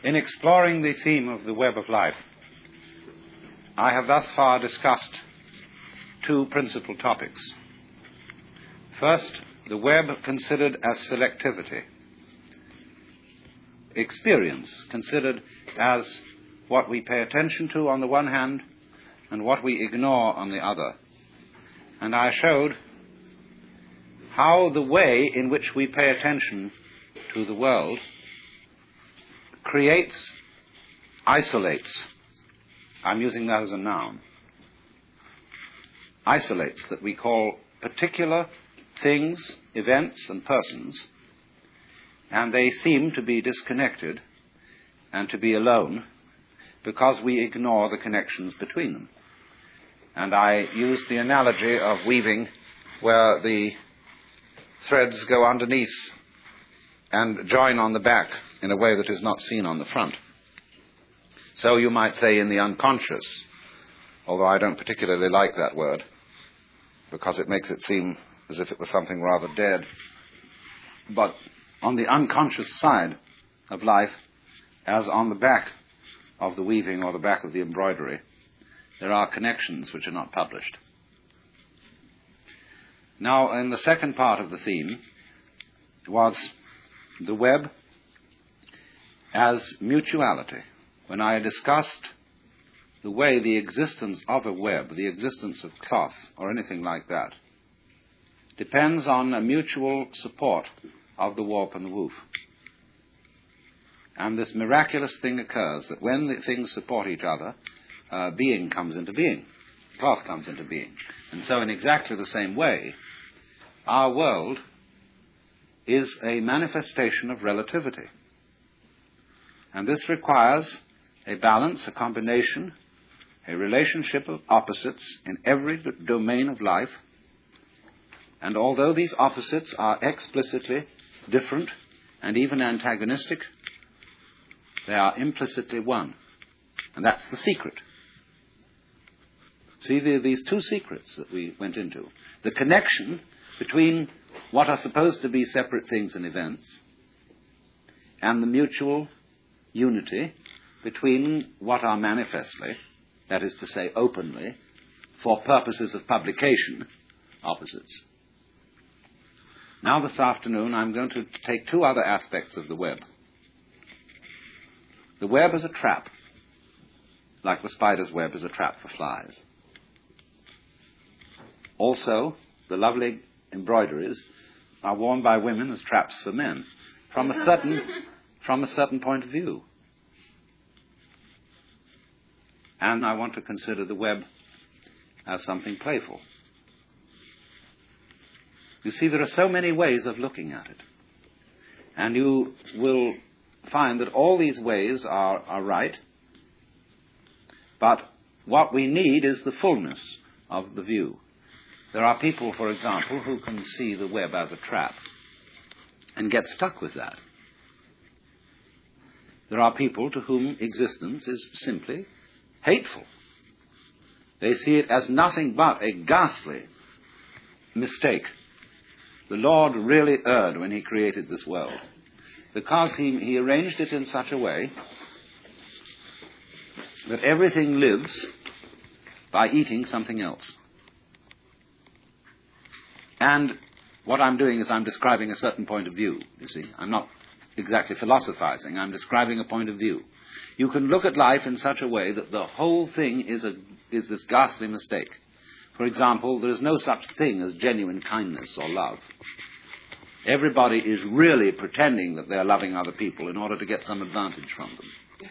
In exploring the theme of the web of life, I have thus far discussed two principal topics. First, the web considered as selectivity. Experience considered as what we pay attention to on the one hand and what we ignore on the other. And I showed how the way in which we pay attention to the world creates, isolates, I'm using that as a noun, isolates that we call particular things, events, and persons, and they seem to be disconnected and to be alone because we ignore the connections between them. And I used the analogy of weaving where the threads go underneath and join on the back in a way that is not seen on the front. So you might say in the unconscious, although I don't particularly like that word because it makes it seem as if it was something rather dead. But on the unconscious side of life, as on the back of the weaving or the back of the embroidery, there are connections which are not published. Now, in the second part of the theme was the web as mutuality. When I discussed the way the existence of a web, the existence of cloth or anything like that, depends on a mutual support of the warp and the woof. And this miraculous thing occurs that when the things support each other, being comes into being, cloth comes into being. And so in exactly the same way, our world is a manifestation of relativity. And this requires a balance, a combination, a relationship of opposites in every domain of life. And although these opposites are explicitly different and even antagonistic, they are implicitly one. And that's the secret. See, these two secrets that we went into. The connection between what are supposed to be separate things and events and the mutual unity between what are manifestly, that is to say openly, for purposes of publication, opposites. Now this afternoon I'm going to take two other aspects of the web. The web is a trap, like the spider's web is a trap for flies. Also, the lovely embroideries are worn by women as traps for men, from a certain point of view. And I want to consider the web as something playful. You see, there are so many ways of looking at it. And you will find that all these ways are right, but what we need is the fullness of the view. There are people, for example, who can see the web as a trap and get stuck with that. There are people to whom existence is simply hateful. They see it as nothing but a ghastly mistake. The Lord really erred when he created this world, because he arranged it in such a way that everything lives by eating something else. And what I'm doing is I'm describing a certain point of view, you see. I'm not exactly philosophizing. I'm describing a point of view. You can look at life in such a way that the whole thing is this ghastly mistake. For example, there is no such thing as genuine kindness or love. Everybody is really pretending that they're loving other people in order to get some advantage from them.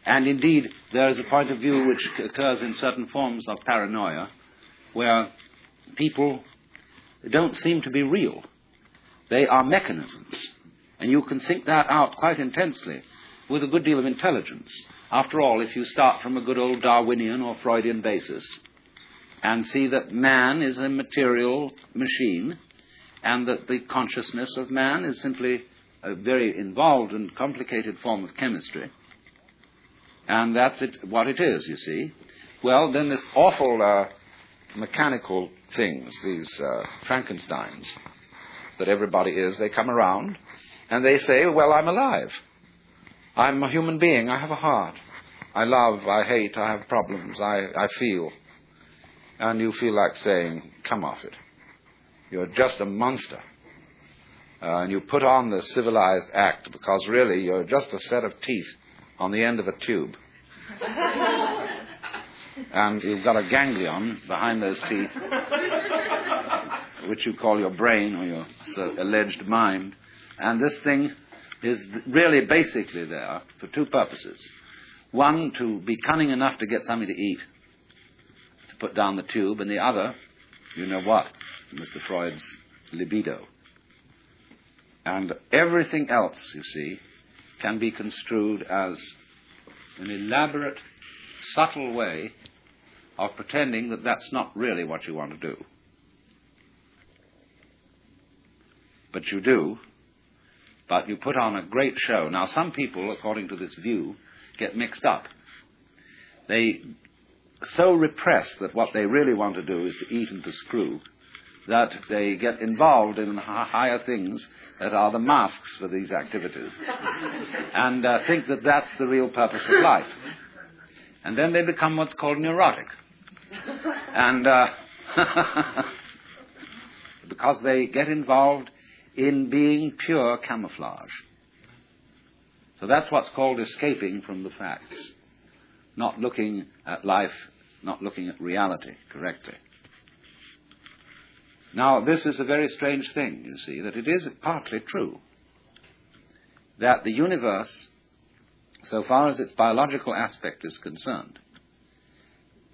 And indeed, there is a point of view which occurs in certain forms of paranoia, where people don't seem to be real. They are mechanisms. And you can think that out quite intensely with a good deal of intelligence. After all, if you start from a good old Darwinian or Freudian basis and see that man is a material machine and that the consciousness of man is simply a very involved and complicated form of chemistry, and that's what it is, you see, well, then this awful mechanical things, these Frankensteins that everybody is, they come around and they say, well, I'm alive. I'm a human being. I have a heart. I love, I hate, I have problems, I feel. And you feel like saying, come off it. You're just a monster. And you put on the civilized act because really you're just a set of teeth on the end of a tube. And you've got a ganglion behind those teeth, which you call your brain or your alleged mind. And this thing is really basically there for two purposes. One, to be cunning enough to get something to eat, to put down the tube, and the other, you know what, Mr. Freud's libido. And everything else, you see, can be construed as an elaborate, subtle way of pretending that that's not really what you want to do. But you do, but you put on a great show. Now, some people, according to this view, get mixed up. They so repress that what they really want to do is to eat and to screw, that they get involved in higher things that are the masks for these activities, and think that that's the real purpose of life. And then they become what's called neurotic. And because they get involved in being pure camouflage. So that's what's called escaping from the facts, not looking at life, not looking at reality correctly. Now, this is a very strange thing, you see, that it is partly true that the universe, so far as its biological aspect is concerned,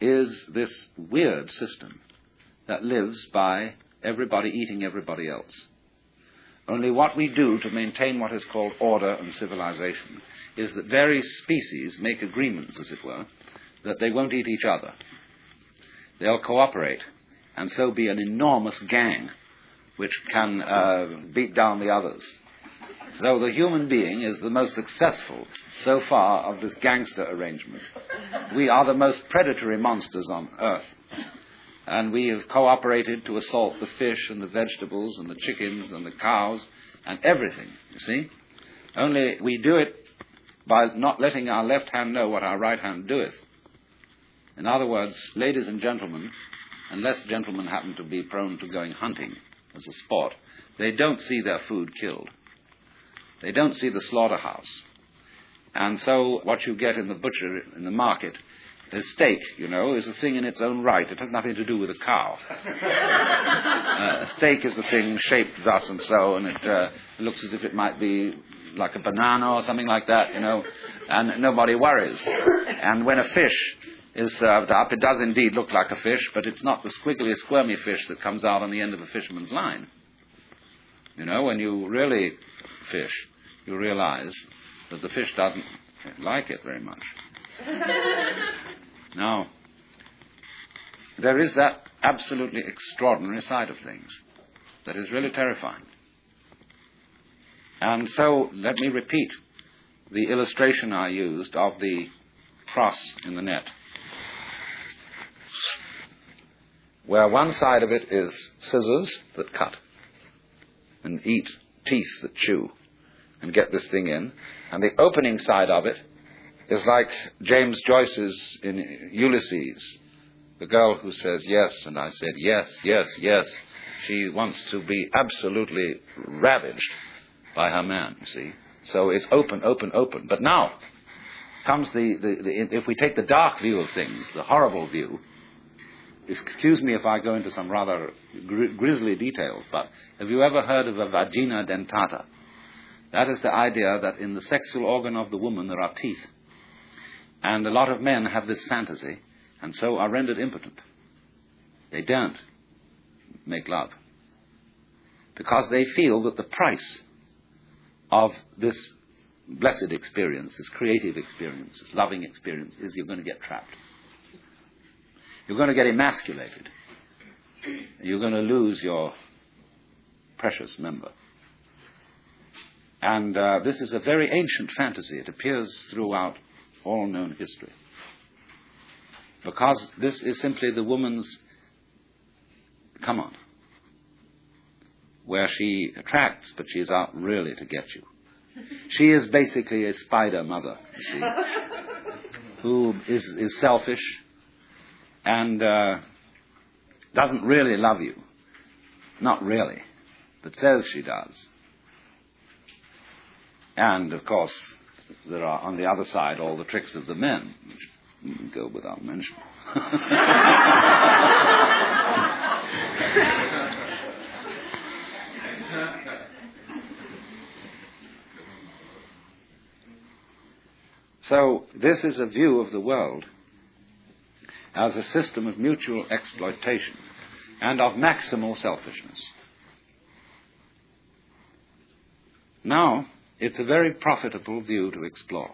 is this weird system that lives by everybody eating everybody else. Only what we do to maintain what is called order and civilization is that various species make agreements, as it were, that they won't eat each other. They'll cooperate and so be an enormous gang which can beat down the others. So the human being is the most successful so far of this gangster arrangement. We are the most predatory monsters on Earth. And we have cooperated to assault the fish and the vegetables and the chickens and the cows and everything, you see. Only we do it by not letting our left hand know what our right hand doeth. In other words, ladies and gentlemen, unless gentlemen happen to be prone to going hunting as a sport, they don't see their food killed. They don't see the slaughterhouse. And so what you get in the butcher, in the market, a steak, you know, is a thing in its own right. It has nothing to do with a cow. A steak is a thing shaped thus and so, and it looks as if it might be like a banana or something like that, you know, and nobody worries. And when a fish is served up, it does indeed look like a fish, but it's not the squiggly, squirmy fish that comes out on the end of a fisherman's line. You know, when you really fish, you realize that the fish doesn't like it very much. Now, there is that absolutely extraordinary side of things that is really terrifying. And so, let me repeat the illustration I used of the cross in the net, where one side of it is scissors that cut and eat, teeth that chew and get this thing in, and the opening side of it is like James Joyce's in Ulysses, the girl who says yes, and I said yes, yes, yes. She wants to be absolutely ravaged by her man, you see. So it's open, open, open. But now comes if we take the dark view of things, the horrible view. Excuse me if I go into some rather grisly details, but have you ever heard of a vagina dentata? That is the idea that in the sexual organ of the woman there are teeth. And a lot of men have this fantasy, and so are rendered impotent. They don't make love, because they feel that the price of this blessed experience, this creative experience, this loving experience, is you're going to get trapped. You're going to get emasculated. You're going to lose your precious member. And this is a very ancient fantasy. It appears throughout all known history. Because this is simply the woman's come on, where she attracts, but she is out really to get you. She is basically a spider mother, you see, who is selfish and doesn't really love you. Not really, but says she does. And, of course, there are, on the other side, all the tricks of the men, which go without mention. So, this is a view of the world as a system of mutual exploitation and of maximal selfishness. Now, it's a very profitable view to explore.